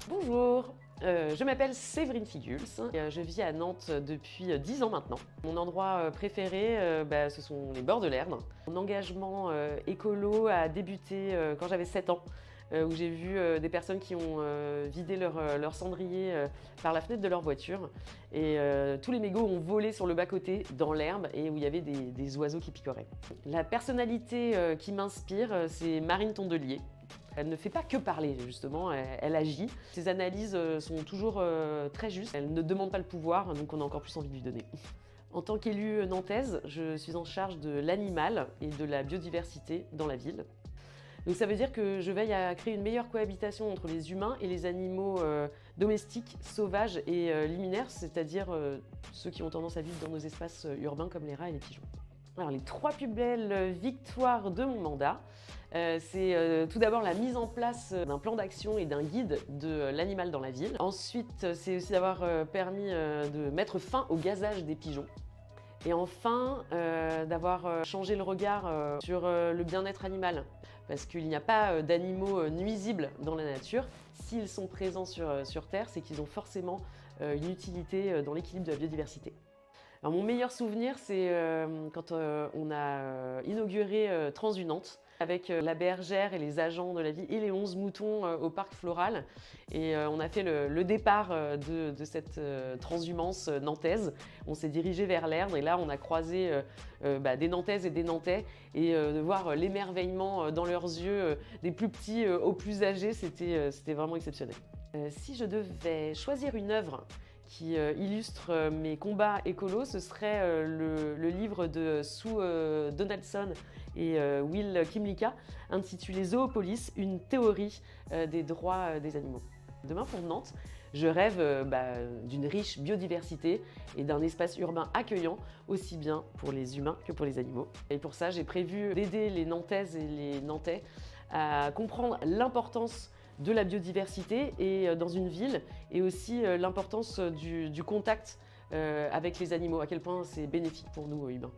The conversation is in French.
Bonjour, je m'appelle Séverine Figuls et je vis à Nantes depuis 10 ans maintenant. Mon endroit préféré, ce sont les bords de l'Erdre. Mon engagement écolo a débuté quand j'avais 7 ans, où j'ai vu des personnes qui ont vidé leur cendrier par la fenêtre de leur voiture. Et tous les mégots ont volé sur le bas-côté, dans l'herbe, et où il y avait des oiseaux qui picoraient. La personnalité qui m'inspire, c'est Marine Tondelier. Elle ne fait pas que parler, justement, elle agit. Ses analyses sont toujours très justes. Elle ne demande pas le pouvoir, donc on a encore plus envie de lui donner. En tant qu'élue nantaise, je suis en charge de l'animal et de la biodiversité dans la ville. Donc ça veut dire que je veille à créer une meilleure cohabitation entre les humains et les animaux domestiques, sauvages et liminaires, c'est-à-dire ceux qui ont tendance à vivre dans nos espaces urbains comme les rats et les pigeons. Alors les 3 plus belles victoires de mon mandat, c'est tout d'abord la mise en place d'un plan d'action et d'un guide de l'animal dans la ville. Ensuite, c'est aussi d'avoir permis de mettre fin au gazage des pigeons. Et enfin, d'avoir changé le regard sur le bien-être animal. Parce qu'il n'y a pas d'animaux nuisibles dans la nature. S'ils sont présents sur Terre, c'est qu'ils ont forcément une utilité dans l'équilibre de la biodiversité. Alors, mon meilleur souvenir, c'est quand on a inauguré Transunante avec la bergère et les agents de la ville et les 11 moutons au parc floral. Et on a fait le départ de cette transhumance nantaise. On s'est dirigé vers l'Erdre et là, on a croisé des Nantaises et des Nantais. Et de voir l'émerveillement dans leurs yeux, des plus petits aux plus âgés, c'était vraiment exceptionnel. Si je devais choisir une œuvre qui illustre mes combats écolos, ce serait le livre de Sue Donaldson et Will Kimlicka, intitulé Zoopolis, une théorie des droits des animaux. Demain pour Nantes, je rêve d'une riche biodiversité et d'un espace urbain accueillant, aussi bien pour les humains que pour les animaux. Et pour ça, j'ai prévu d'aider les Nantaises et les Nantais à comprendre l'importance de la biodiversité et dans une ville, et aussi l'importance du contact avec les animaux, à quel point c'est bénéfique pour nous humains.